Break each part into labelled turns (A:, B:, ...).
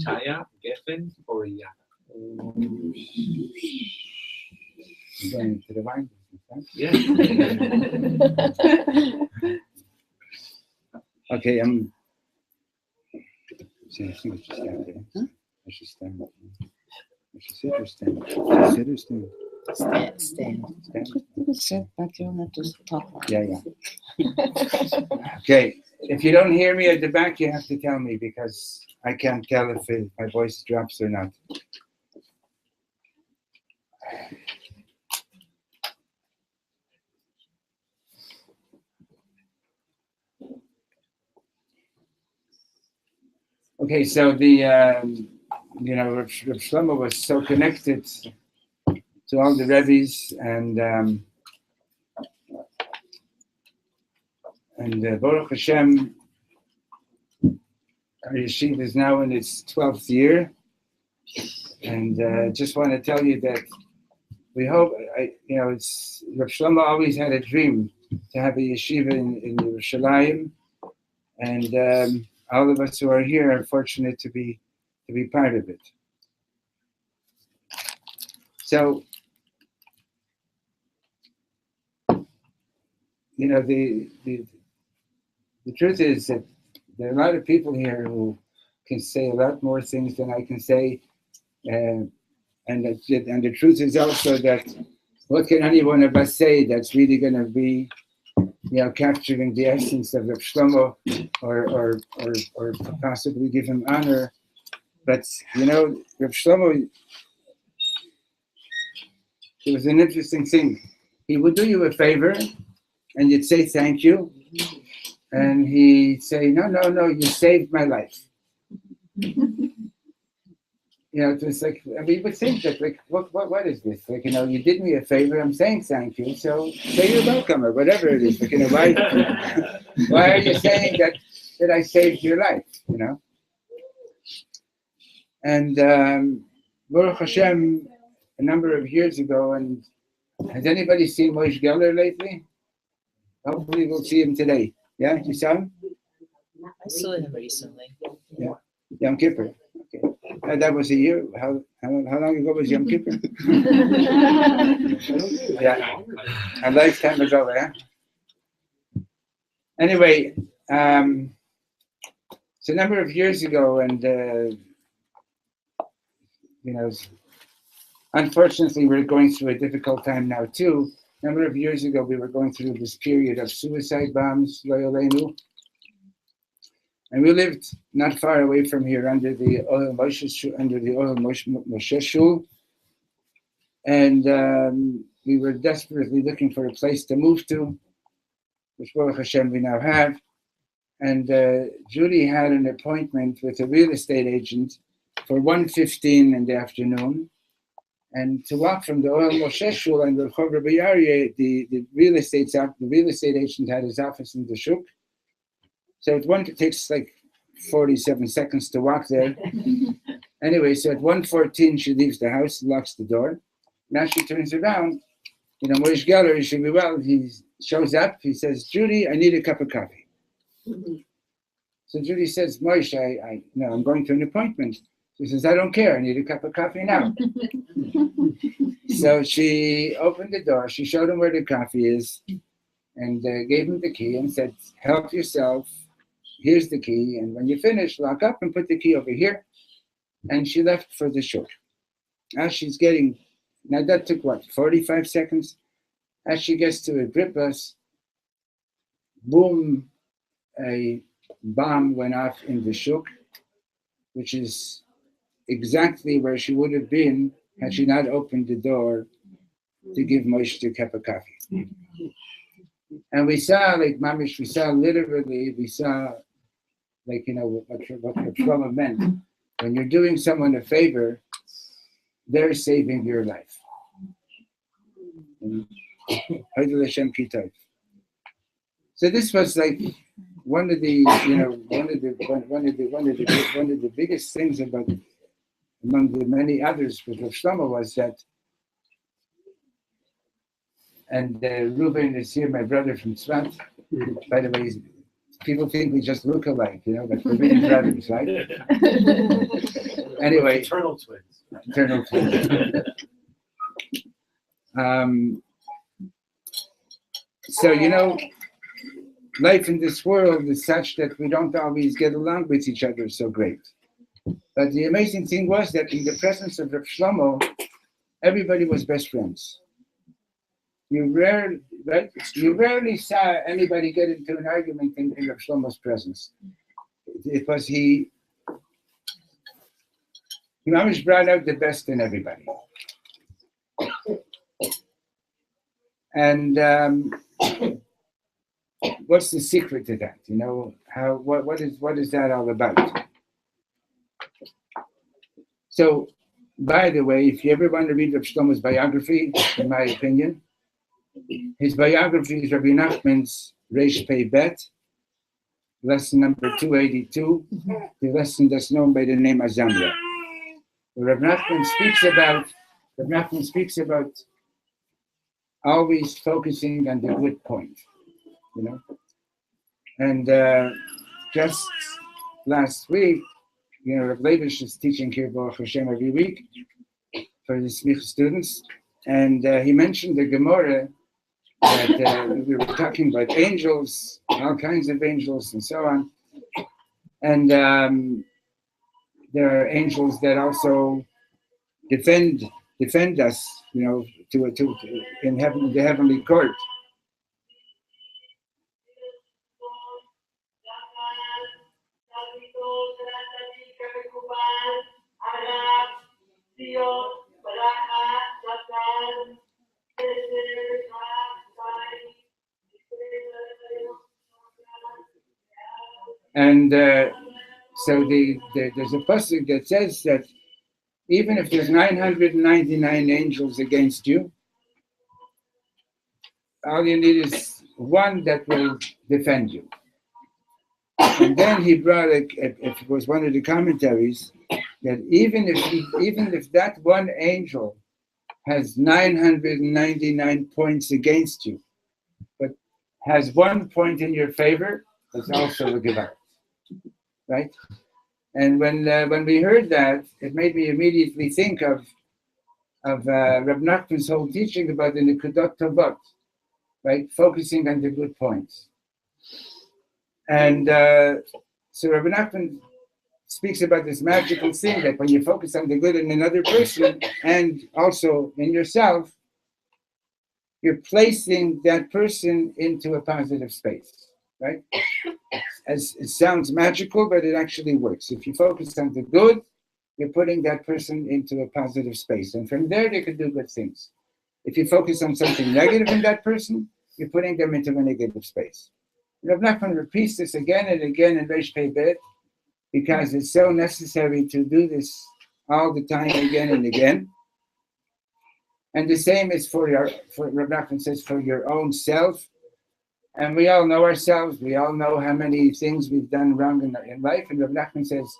A: Chaya, Geffen, or Ya?
B: Going to the wine business,
A: Yeah.
B: huh? Okay, see, I think I should stand there. Huh? I should stand. I should sit or stand. Sit or stand.
C: Stand.
B: Stand.
C: Sit, but you have to talk.
B: Yeah. Okay, if you don't hear me at the back, you have to tell me because I can't tell if my voice drops or not. Okay, so the Rav Shlomo was so connected to all the Rebbe's and Baruch Hashem, our yeshiva is now in its 12th year, and just want to tell you that we hope, Rav Shlomo always had a dream to have a yeshiva in Yerushalayim, and all of us who are here are fortunate to be part of it. So, the truth is that there are a lot of people here who can say a lot more things than I can say, and the truth is also that what can any one of us say that's really going to be, capturing the essence of Rav Shlomo, or possibly give him honor. But Rav Shlomo, it was an interesting thing. He would do you a favor, and you'd say thank you, and he'd say, no, you saved my life. It was like, you would think that, like, what is this? Like, you did me a favor, I'm saying thank you, so say you're welcome, or whatever it is. Like, why are you saying that I saved your life, And Baruch Hashem, a number of years ago, and has anybody seen Moshe Geller lately? Hopefully we'll see him today. Yeah, you saw him?
C: I saw him recently.
B: Yeah, Yom Kippur. Okay. That was a year. How long ago was Yom Kippur? Yeah, a lifetime ago, yeah. Anyway, it's a number of years ago, and unfortunately, we're going through a difficult time now too. A number of years ago, we were going through this period of suicide bombs, lo yoleinu. And we lived not far away from here under the Oil Moshe Shul. And we were desperately looking for a place to move to, which Baruch Hashem we now have. And Judy had an appointment with a real estate agent for 1:15 in the afternoon. And to walk from the Oil Moshe Shul and the Rehov Rabbi Aryeh, the real estate agent had his office in the Shuk. So it takes like 47 seconds to walk there. Anyway, so at 1:14 she leaves the house, locks the door. Now she turns around. Moshe Geller, he should be well. He shows up. He says, "Judy, I need a cup of coffee." So Judy says, "Moshe, I'm going to an appointment." She says, "I don't care. I need a cup of coffee now." So she opened the door. She showed him where the coffee is, and gave him the key and said, "Help yourself. Here's the key. And when you finish, lock up and put the key over here." And she left for the shul. Now that took 45 seconds? As she gets to Agrippa's, boom, a bomb went off in the shuk, which is exactly where she would have been had she not opened the door to give Moshe a cup of coffee. And we saw, what Shlomo meant. When you're doing someone a favor, they're saving your life. So this was like one of the biggest things among the many others with Rav Shlomo was that, and Reuben is here, my brother from Tzvat. By the way, people think we just look alike, but we're really brothers, right? Anyway,
A: eternal twins.
B: So life in this world is such that we don't always get along with each other so great. But the amazing thing was that in the presence of Rav Shlomo, everybody was best friends. You rarely saw anybody get into an argument in Rav Shlomo's presence. It was he always brought out the best in everybody. And what's the secret to that? What is that all about? So, by the way, if you ever want to read Rav Shlomo's biography, in my opinion, his biography is Rabbi Nachman's Reish Pei Bet, lesson number 282, the lesson that's known by the name Azamra. Rabbi Nachman speaks about always focusing on the good point, And just last week, Rav Leivish is teaching here Baruch Hashem every week for the Smicha students, and he mentioned the Gemara that we were talking about angels, all kinds of angels, and so on. And there are angels that also defend us, in heaven, the heavenly court. And so there's a pasuk that says that even if there's 999 angels against you, all you need is one that will defend you. And then he brought, it was one of the commentaries, that even if that one angel has 999 points against you, but has 1 point in your favor, it's also a Gewalt, right? And when we heard that, it made me immediately think of Reb Nachman's whole teaching about the Nekudot Tovot, right? Focusing on the good points. And so Reb Nachman speaks about this magical thing that when you focus on the good in another person and also in yourself, you're placing that person into a positive space, right? As it sounds magical, but it actually works. If you focus on the good, you're putting that person into a positive space. And from there, they can do good things. If you focus on something negative in that person, you're putting them into a negative space. Rav Nachman repeats this again and again in Reish Pei Bet, because it's so necessary to do this all the time, again and again. And the same is for Rav Nachman says, for your own self. And we all know ourselves. We all know how many things we've done wrong in life. And Rav Nachman says,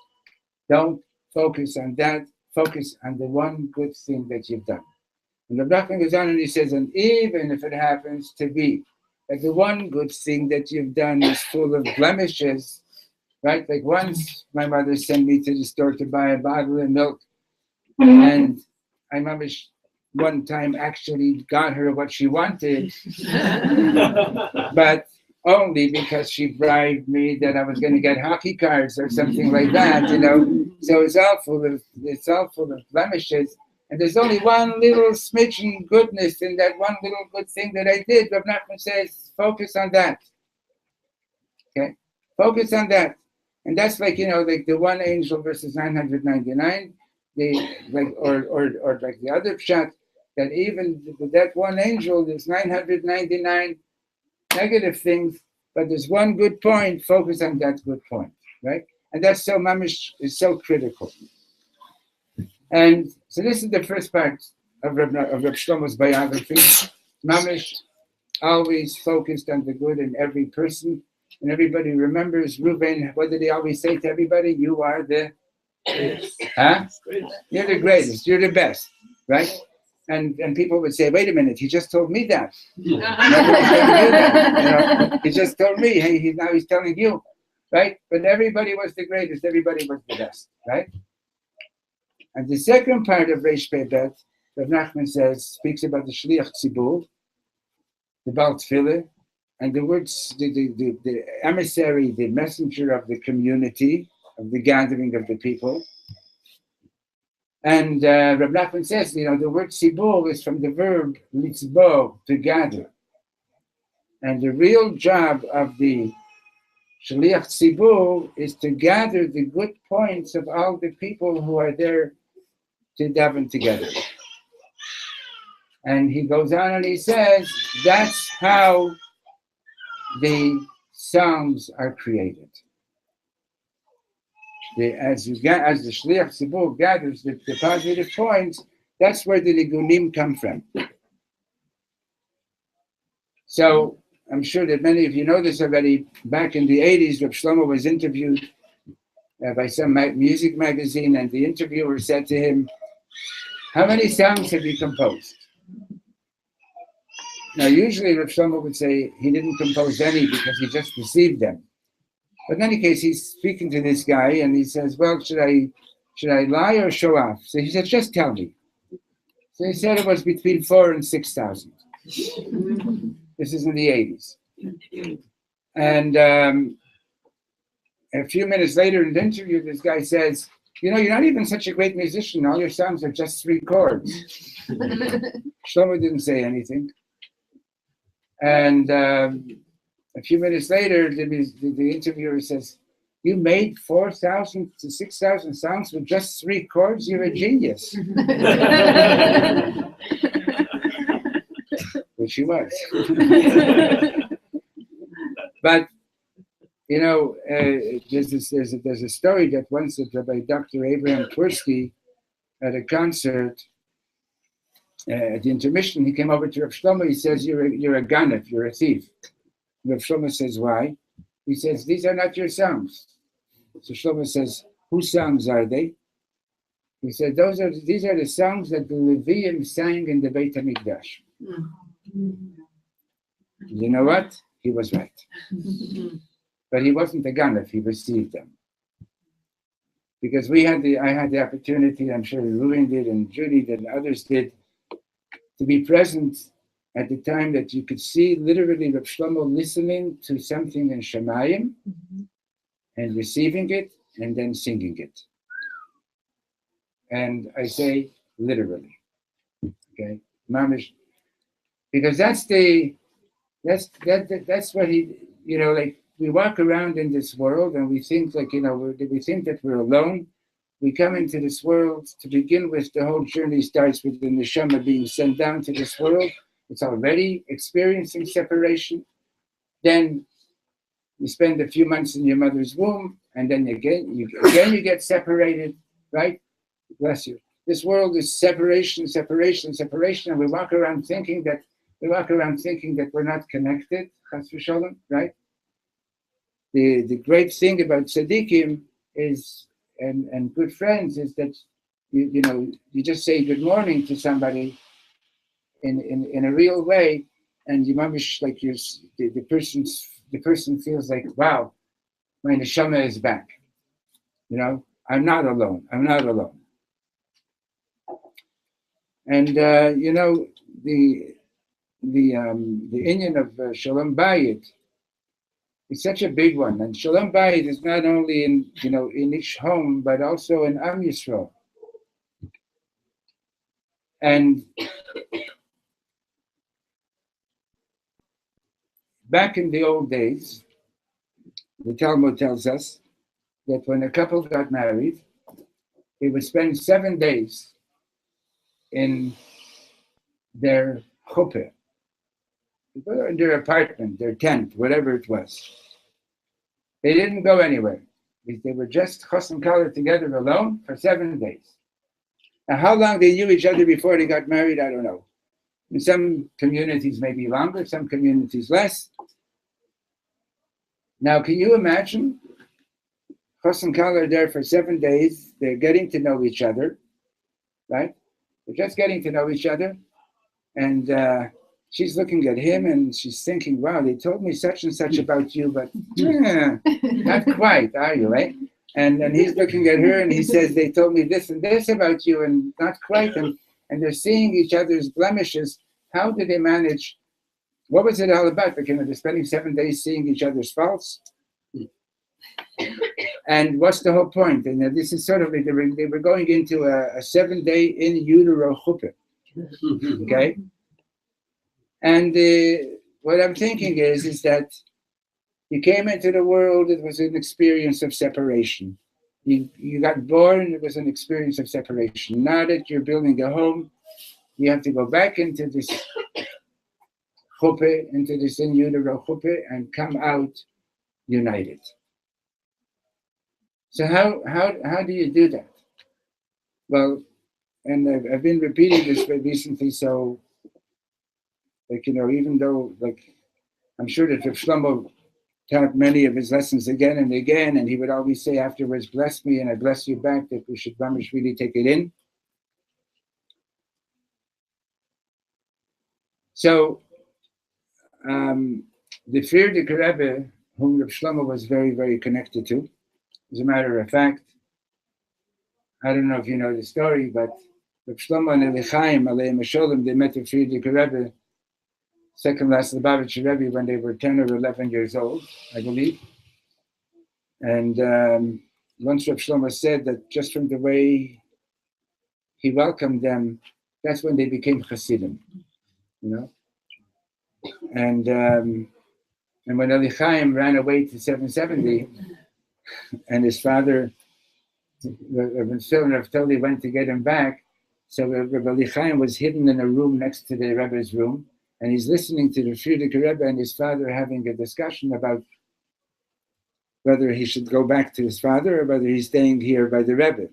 B: don't focus on that. Focus on the one good thing that you've done. And Rav Nachman goes on and he says, and even if it happens to be that the one good thing that you've done is full of blemishes, right? Like once my mother sent me to the store to buy a bottle of milk, and I remember one time actually got her what she wanted, but only because she bribed me that I was going to get hockey cards or something like that, you know. So it's all full of blemishes, and there's only one little smidgen goodness in that one little good thing that I did. Rav Nachman says, focus on that. Okay, focus on that. And that's like, you know, like the one angel versus 999, or like the other pshat, that even with that one angel, there's 999 negative things, but there's one good point, focus on that good point, right? And that's so mamish, is so critical. And so this is the first part of Reb Shlomo's biography. Mamish always focused on the good in every person. And everybody remembers Reuben, what did he always say to everybody? You are the greatest. Huh? You're the greatest. You're the best, right? And people would say, wait a minute, he just told me that. Nobody's going to do that. You know, he just told me, hey, now he's telling you, right? But everybody was the greatest. Everybody was the best, right? And the second part of Reish Pei Bet, Rav Nachman says, speaks about the Shliach Tzibur, the Baal Tefillah, and the words, the emissary, the messenger of the community, of the gathering of the people. And Rav Nachman says, you know, the word tzibur is from the verb litzbo, to gather. And the real job of the shliach tzibur is to gather the good points of all the people who are there to daven together. And he goes on and he says, that's how the songs are created. As the Shliach Tzibur gathers the positive points, that's where the Nigunim come from. So I'm sure that many of you know this already. Back in the 80s, Reb Shlomo was interviewed by some music magazine, and the interviewer said to him, how many songs have you composed? Now, usually Reb Shlomo would say he didn't compose any because he just received them. But in any case, he's speaking to this guy and he says, well, should I lie or show off? So he said, just tell me. So he said it was between 4,000 and 6,000. This is in the 80s. And a few minutes later in the interview, this guy says, you know, you're not even such a great musician. All your songs are just 3 chords. Shlomo didn't say anything. And a few minutes later, the interviewer says, you made 4,000 to 6,000 songs with just 3 chords? You're a genius. Which he was. But, you know, there's a story that once that by Dr. Abraham Tversky at a concert, at the intermission, he came over to Rav Shlomo. He says, you're a ganef, you're a thief. Rav Shlomo says, why? He says, these are not your songs. So Shlomo says, whose songs are they? He said, these are the songs that the Leviim sang in the Beit HaMikdash. You know what? He was right. But he wasn't a ganef, he received them. Because I had the opportunity, I'm sure Ruin did, and Judy did, and others did, to be present at the time that you could see literally Rav Shlomo listening to something in Shemayim and receiving it and then singing it. And I say literally, okay, mamish, because that's what he, like we walk around in this world and we think like, we think that we're alone. We come into this world to begin with. The whole journey starts with the neshama being sent down to this world. It's already experiencing separation. Then you spend a few months in your mother's womb, and then again you get separated, right? Bless you. This world is separation, and we walk around thinking that we're not connected. Chas v'sholom, right? The great thing about tzaddikim is and good friends is that you just say good morning to somebody in a real way, and you mamish like the person feels like, wow, my neshama is back. I'm not alone. And the inyan of Shalom Bayit is such a big one, and Shalom Bayit is not only in each home but also in Am Yisrael. And back in the old days, the Talmud tells us that when a couple got married, they would spend 7 days in their chuppah, in their apartment, their tent, whatever it was. They didn't go anywhere. They were just chos and kala together alone for 7 days. Now, how long they knew each other before they got married, I don't know. In some communities, maybe longer, some communities less. Now, can you imagine? Chos and kala are there for 7 days. They're getting to know each other, right? They're just getting to know each other. And she's looking at him and she's thinking, wow, they told me such and such about you, but not quite, are you, right? And he's looking at her and he says, they told me this and this about you and not quite. And they're seeing each other's blemishes. How did they manage? What was it all about? Because they're spending 7 days seeing each other's faults. And what's the whole point? And this is sort of like they were going into a 7-day in utero chuppah. Okay? And what I'm thinking is that you came into the world, it was an experience of separation. You got born, it was an experience of separation. Now that you're building a home, you have to go back into this chuppah, into this in utero chuppah, and come out united. So how do you do that? Well, and I've been repeating this recently, so even though I'm sure that Rav Shlomo taught many of his lessons again and again, and he would always say afterwards, bless me and I bless you back, that we should really take it in. So the Friedrich Rebbe, whom Rav Shlomo was very, very connected to, as a matter of fact, I don't know if you know the story, but Rav Shlomo and Eli Chaim, Aleim Sholem, they met the Friedrich Rebbe, second last Lubavitcher Rebbe, when they were 10 or 11 years old, I believe. And once Rav Shlomo said that just from the way he welcomed them, that's when they became Hasidim, And when Eli Chaim ran away to 770, and his father, Rabbi Naftali, went to get him back, so Rabbi Eli Chaim was hidden in a room next to the Rebbe's room, and he's listening to the Friedrich Rebbe and his father having a discussion about whether he should go back to his father or whether he's staying here by the Rebbe.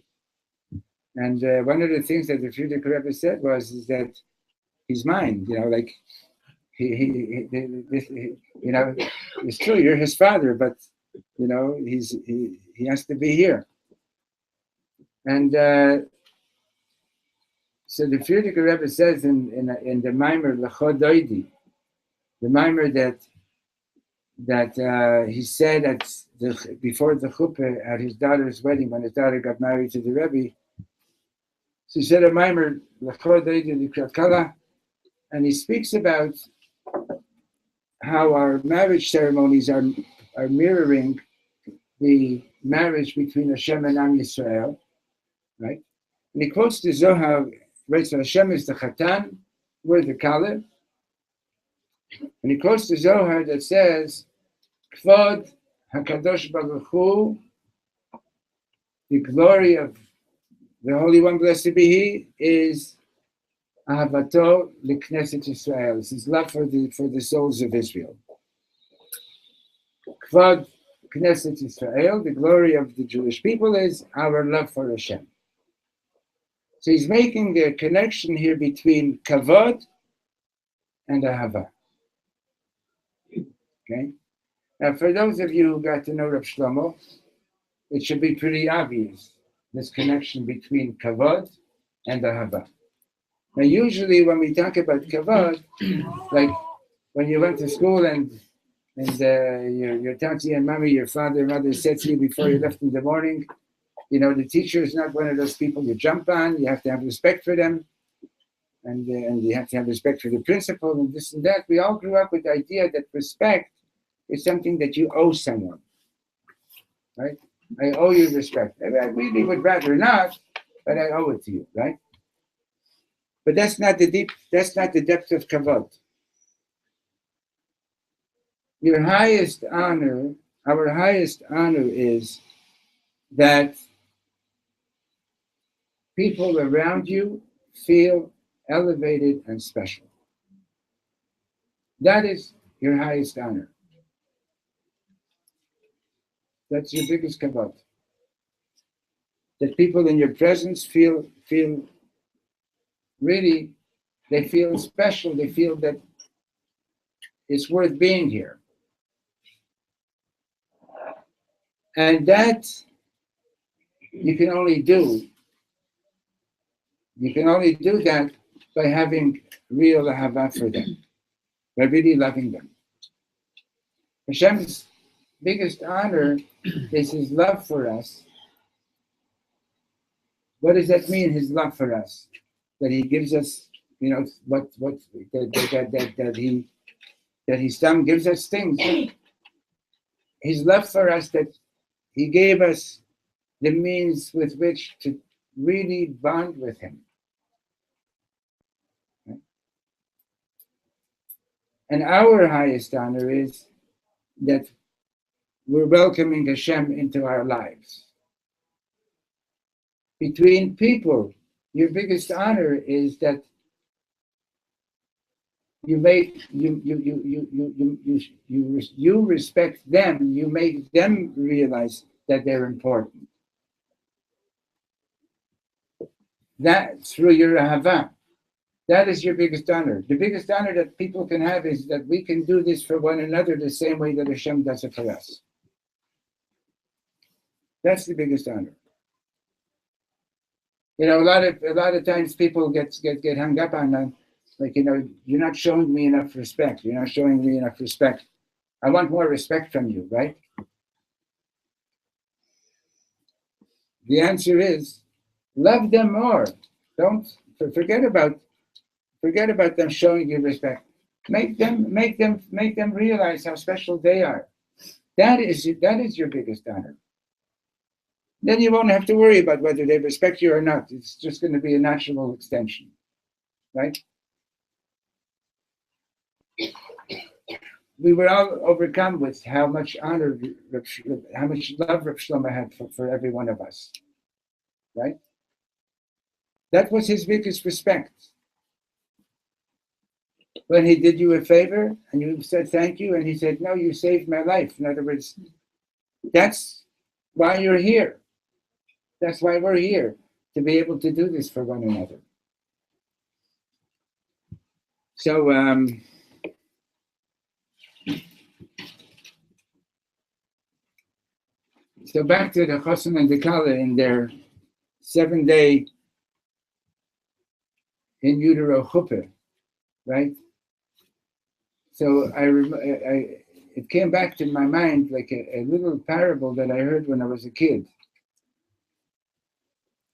B: And one of the things that the Friedrich Rebbe said is that he's mine, it's true, you're his father, but he has to be here. And So the Frierdiker Rebbe says in the Maimer L'cho Doidi, the Maimer that he said before the chuppah at his daughter's wedding, when his daughter got married to the Rebbe, so he said a Maimer L'cho Doidi L'krat Kala, and he speaks about how our marriage ceremonies are mirroring the marriage between Hashem and Am Yisrael, right? And he quotes the Zohar, right? So Hashem is the Chatan, we're the Kaleh. And he quotes the Zohar that says, Kvod HaKadosh Baruch Hu, the glory of the Holy One, blessed be He, is Ahavato L'Knesset Yisrael. It's his love for the souls of Israel. Kvod Knesset Yisrael, the glory of the Jewish people, is our love for Hashem. So he's making a connection here between kavod and ahava. Okay? Now, for those of you who got to know Rav Shlomo, it should be pretty obvious, this connection between kavod and ahava. Now, usually when we talk about kavod, like when you went to school and your tati and mommy, your father and mother said to you before you left in the morning, you know, the teacher is not one of those people you jump on. You have to have respect for them, and you have to have respect for the principal and this and that. We all grew up with the idea that respect is something that you owe someone, right? I owe you respect. I really would rather not, but I owe it to you, right? But that's not the depth of kavod. Your highest honor, our highest honor is that people around you feel elevated and special. That is your highest honor. That's your biggest kavod. That people in your presence feel really, they feel special. They feel that it's worth being here. And that you can only do that by having real ahava for them, by really loving them. Hashem's biggest honor is his love for us. What does that mean, his love for us? That he gives us, you know, that he still gives us things. His love for us, that he gave us the means with which to really bond with him. And our highest honor is that we're welcoming Hashem into our lives. Between people, your biggest honor is that you respect them, you make them realize that they're important. That through your ahava. That is your biggest honor. The biggest honor that people can have is that we can do this for one another the same way that Hashem does it for us. That's the biggest honor. You know, a lot of times people get hung up on that, like, you know, you're not showing me enough respect. You're not showing me enough respect. I want more respect from you, right? The answer is, love them more. Don't forget about them showing you respect. Make them realize how special they are. That is your biggest honor. Then you won't have to worry about whether they respect you or not. It's just going to be a natural extension, right? We were all overcome with how much honor, how much love Rav Shlomo had for every one of us, right? That was his biggest respect. When he did you a favor and you said thank you, and he said, no, you saved my life. In other words, that's why you're here. That's why we're here, to be able to do this for one another. So, back to the Chosn and the Kala in their 7-day in utero chuppah, right? So it came back to my mind like a little parable that I heard when I was a kid.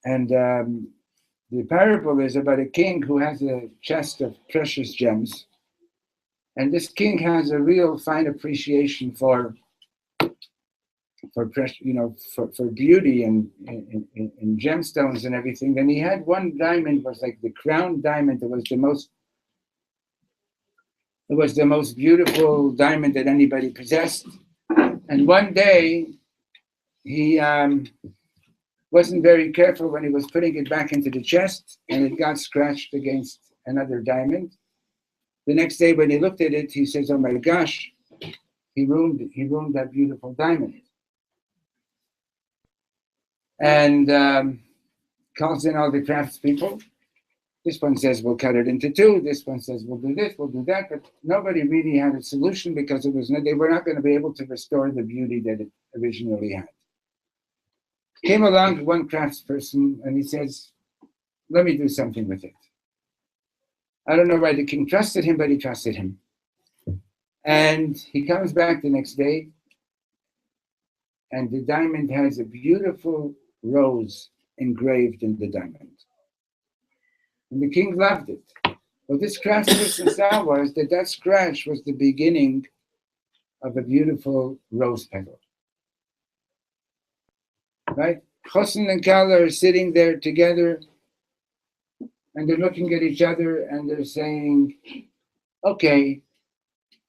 B: And the parable is about a king who has a chest of precious gems. And this king has a real fine appreciation for beauty and gemstones and everything. And he had one diamond, was like the crown diamond. It was the most beautiful diamond that anybody possessed. And one day he wasn't very careful when he was putting it back into the chest, and it got scratched against another diamond. The next day when he looked at it, he says, "Oh my gosh, he ruined that beautiful diamond." And calls in all the craftspeople. This one says, "We'll cut it into two." This one says, "We'll do this, we'll do that." But nobody they had a solution because they were not going to be able to restore the beauty that it originally had. Came along one craftsperson and he says, "Let me do something with it." I don't know why the king trusted him, but he trusted him. And he comes back the next day, and the diamond has a beautiful rose engraved in the diamond. And the king loved it. What this craftsperson saw was that scratch was the beginning of a beautiful rose petal. Right? Chosn and Kala are sitting there together, and they're looking at each other, and they're saying, "Okay,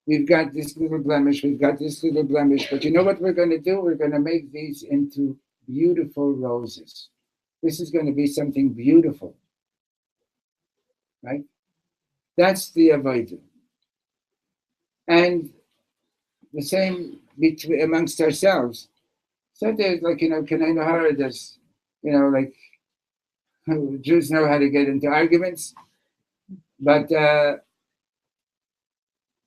B: we've got this little blemish, but you know what we're going to do? We're going to make these into beautiful roses. This is going to be something beautiful." Right? That's the avodah. And the same amongst ourselves. So there's there's, Jews know how to get into arguments, but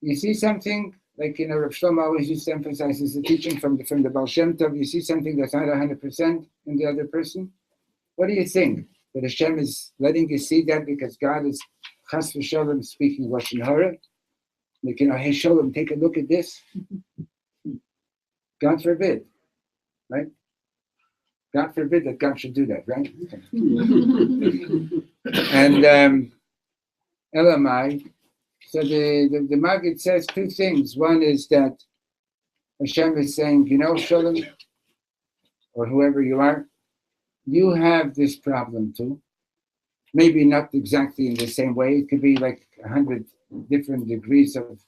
B: you see something, Rav Shlomo always used to emphasize the teaching from the Baal Shem Tov. You see something that's not 100% in the other person. What do you think? That Hashem is letting you see that because God is Chas v'Shalom speaking Lashon Hara? Hey Shalom, take a look at this. God forbid, right? God forbid that God should do that, right? And Elamai. So the Maggid says two things. One is that Hashem is saying, Shalom, or whoever you are, you have this problem too. Maybe not exactly in the same way. It could be like 100 different degrees of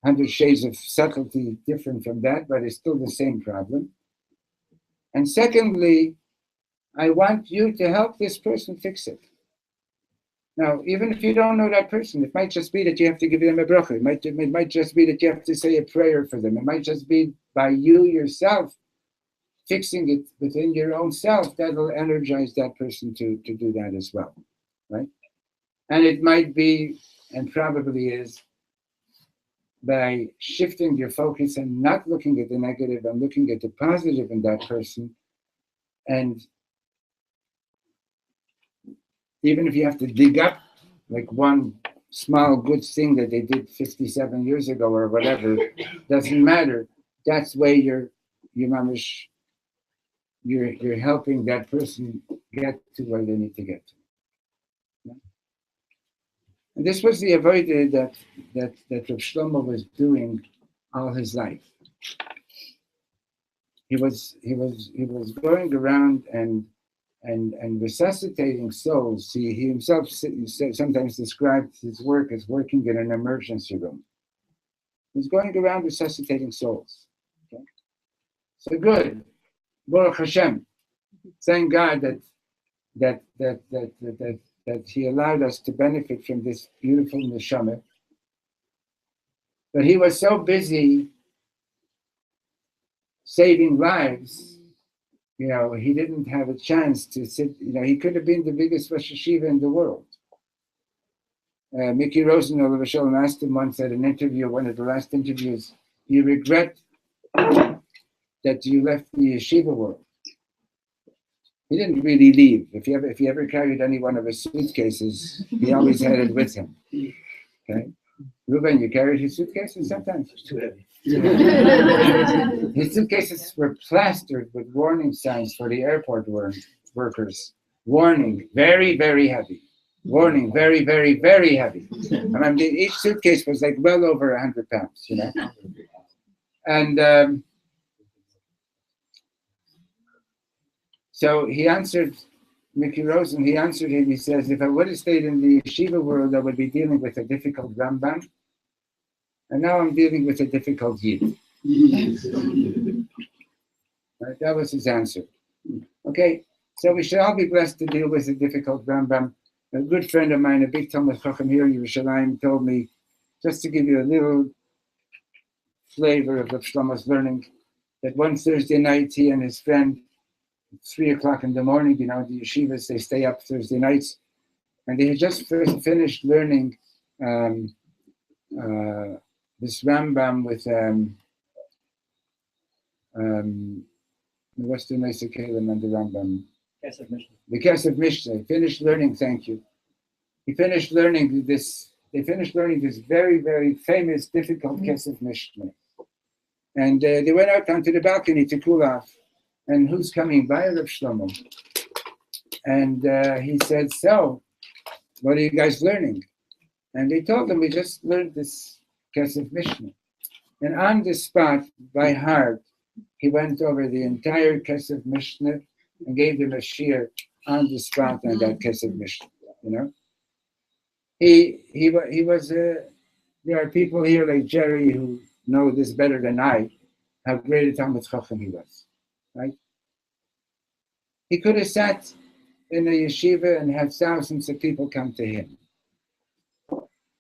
B: 100 shades of subtlety different from that, but it's still the same problem. And secondly, I want you to help this person fix it. Now, even if you don't know that person, it might just be that you have to give them a bracha. It might just be that you have to say a prayer for them. It might just be by you yourself fixing it within your own self that'll energize that person to do that as well, right? And it might be, and probably is, by shifting your focus and not looking at the negative and looking at the positive in that person. And even if you have to dig up like one small good thing that they did 57 years ago or whatever, doesn't matter. That's where you're helping that person get to where they need to get to. Yeah? And this was the avodah that Rav Shlomo was doing all his life. He was going around and resuscitating souls. He himself sometimes described his work as working in an emergency room. He's going around resuscitating souls. Okay? So good, Baruch Hashem. Thank God that He allowed us to benefit from this beautiful neshama. But he was so busy saving lives. He didn't have a chance to sit, he could have been the biggest Rosh Yeshiva in the world. Mickey Rosenthal asked him once at an interview, one of the last interviews, "Do you regret that you left the yeshiva world?" He didn't really leave. If he ever carried any one of his suitcases, he always had it with him. Okay, Reuben, you carried his suitcases sometimes?
A: It's too heavy.
B: His suitcases were plastered with warning signs for the airport workers. Warning, very, very heavy. Warning, very, very, very heavy. And I mean, each suitcase was like well over 100 pounds, you know. And so he answered Mickey Rosen. He answered him. He says, "If I would have stayed in the yeshiva world, I would be dealing with a difficult Rambam, and now I'm dealing with a difficult Yid." Right? That was his answer. Okay, so we should all be blessed to deal with a difficult Rambam. A good friend of mine, a big Talmud Chacham here in Yerushalayim, told me, just to give you a little flavor of Rav Shlomo's learning, that one Thursday night he and his friend, 3 o'clock in the morning, you know, the yeshivas, they stay up Thursday nights, and they had just finished learning this Rambam with what's the nice Kalim and the Rambam? The Kesef Mishnah. He finished learning, thank you. He finished learning this, they finished learning this very, very famous, difficult Kesef Mishnah. And they went out onto the balcony to cool off. And who's coming by? Rav Shlomo. And he said, "So, what are you guys learning?" And they told him, "We just learned this Kesef Mishnah." And on the spot, by heart, he went over the entire Kesef Mishnah and gave them a shiur on the spot on that Kesef Mishnah. You know, he was. There are people here like Jerry who know this better than I, how great a Talmud Chacham he was. Right? He could have sat in a yeshiva and had thousands of people come to him,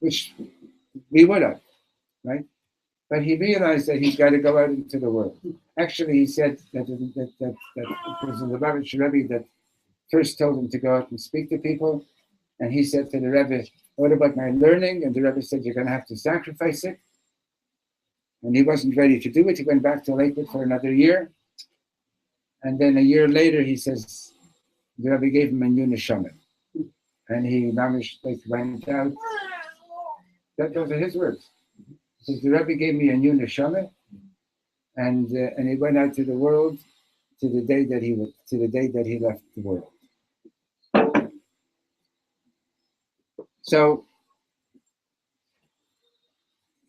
B: which we would have, right? But he realized that he's got to go out into the world. Actually, he said that it was the Lubavitcher Rebbe that first told him to go out and speak to people. And he said to the Rebbe, "What about my learning?" And the Rebbe said, "You're going to have to sacrifice it." And he wasn't ready to do it. He went back to Lakewood for another year. And then a year later, he says, the Rebbe gave him a new neshama. And he went out. Those are his words. He says, the Rebbe gave me a new neshama, and he went out to the world to the day that he left the world. So,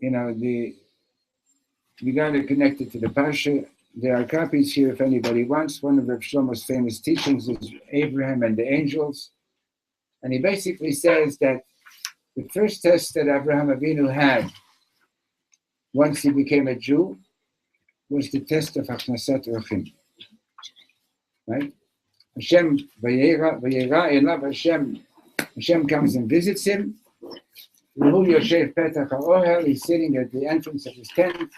B: you know, we got to connect it to the Parsha. There are copies here if anybody wants. One of Rav Shlomo's famous teachings is Abraham and the Angels. And he basically says that the first test that Abraham Avinu had once he became a Jew was the test of Achnasat Orchim. Right? Hashem, Vayera Elav Hashem. Hashem comes and visits him. He's sitting at the entrance of his tent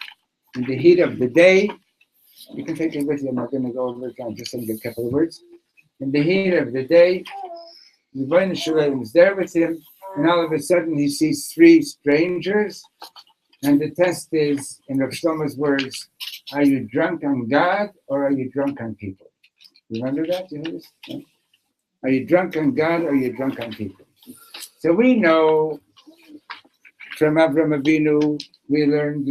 B: in the heat of the day. You can take it with you. I'm not going to go over it. I'm just saying a couple of words. In the heat of the day, the Rebbeinu Shalom is there with him, and all of a sudden he sees 3 strangers. And the test is, in Rav Shlomo's words, are you drunk on God or are you drunk on people? Remember that? You know this? No? Are you drunk on God or are you drunk on people? So we know from Avraham Avinu, we learned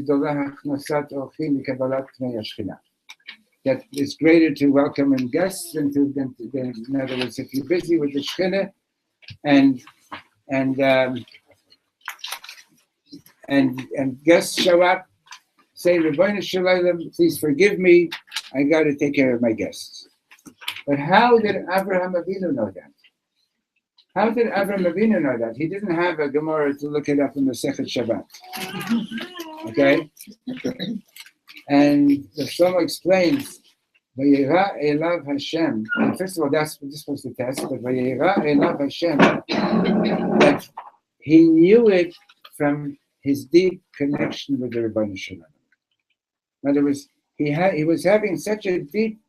B: that it's greater to welcome in guests than in other words, if you're busy with the Shekhinah and guests show up, say, Rebbeinu Shalom, please forgive me, I got to take care of my guests. But how did Avraham Avinu know that? How did Avraham Avinu know that? He didn't have a Gemara to look it up in the Masechet Shabbat. Okay? And the Shlomo explains, Vayera Elav Hashem. And first of all, this was the test, but Vayera Elav Hashem, that he knew it from his deep connection with the Rebbeinu Shalom. In other words, he was having such a deep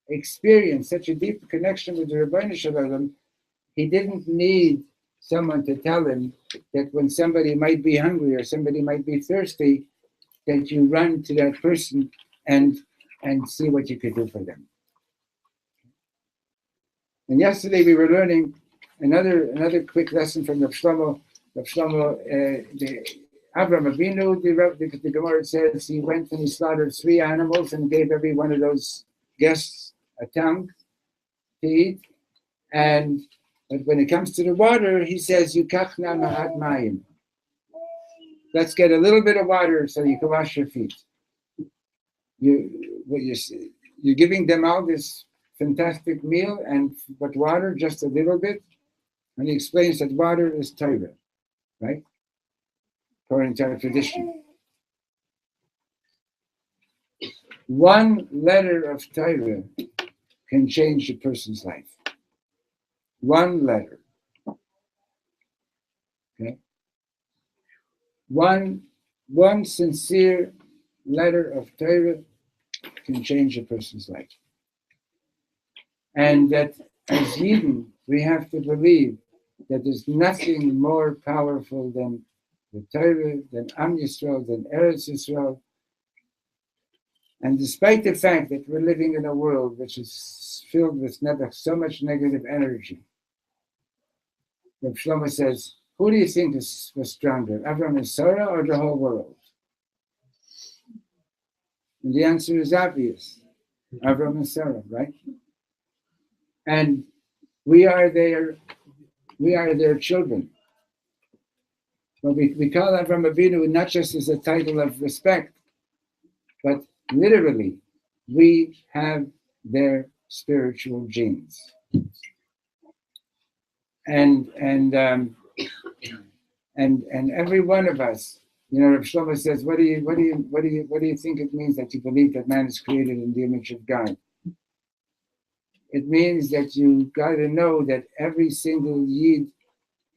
B: experience, such a deep connection with the Rebbeinu Shalom, he didn't need someone to tell him that when somebody might be hungry or somebody might be thirsty, that you run to that person and see what you could do for them. And yesterday we were learning another quick lesson from Rav Shlomo. Rav Shlomo, Avraham Avinu, the Gemara says he went and he slaughtered 3 animals and gave every one of those guests a tongue to eat. But when it comes to the water, he says, Yukachna ma'at mayim. Let's get a little bit of water so you can wash your feet. You're giving them all this fantastic meal, but water just a little bit. And he explains that water is Torah, right? According to our tradition. One letter of Torah can change a person's life. One letter. Okay? One sincere letter of Torah can change a person's life. And that as Yidden, we have to believe that there's nothing more powerful than the Torah, than Am Yisrael, than Eretz Yisrael. And despite the fact that we're living in a world which is filled with so much negative energy, Rav Shlomo says, who do you think was stronger, Avraham and Sarah or the whole world? And the answer is obvious, Avraham and Sarah, right? And we are their children. But we call Avraham Avinu not just as a title of respect, but literally, we have their spiritual genes. And every one of us, Rav Shlomo says, what do you think it means that you believe that man is created in the image of God? It means that you got to know that every single Yid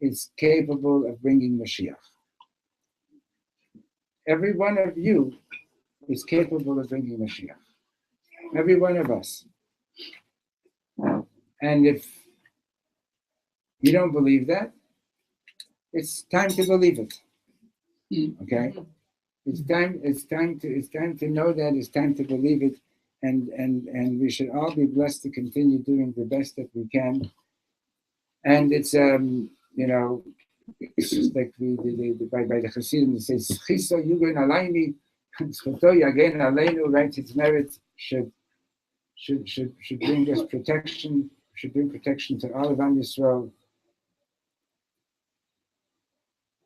B: is capable of bringing Mashiach. Every one of you is capable of bringing Mashiach. Every one of us. And if you don't believe that, it's time to believe it. Okay? It's time to know that, it's time to believe it, and we should all be blessed to continue doing the best that we can. And it's it's just like by the Hasidim, it says, Chiso Yugen Alayni, Zchuto Yagen Aleinu, right? Its merit should bring us protection, should bring protection to all of Am Yisrael.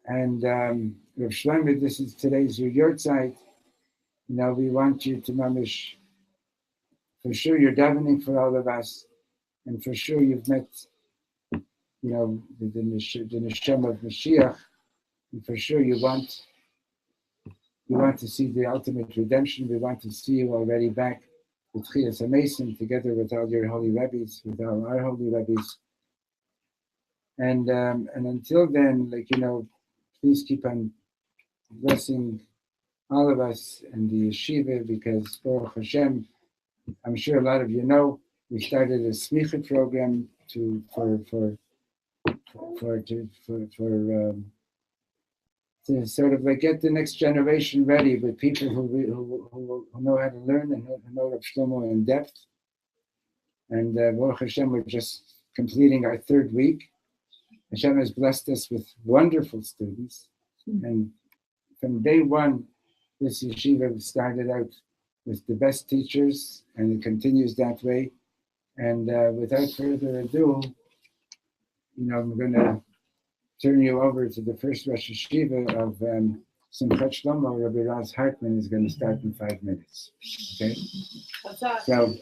B: And Rav Shlomo, this is today's yahrtzeit. We want you to mamish. For sure, you're davening for all of us, and for sure you've met, the neshama of Mashiach, and for sure you want to see the ultimate redemption. We want to see you already back with Chiyas HaMesim, together with all your holy rabbis, with all our holy rabbis. And until then, please keep on blessing all of us in the yeshiva, because Baruch Hashem, I'm sure a lot of you know, we started a smicha program to sort of get the next generation ready with people who know how to learn and who know Rav Shlomo in depth. And Baruch Hashem, we're just completing our 3rd week. Hashem has blessed us with wonderful students. And from day one, this yeshiva started out with the best teachers, and it continues that way. And without further ado, I'm going to turn you over to the first Rosh Yeshiva of Simchat Shlomo. Rabbi Raz Hartman is going to start in 5 minutes. Okay? So,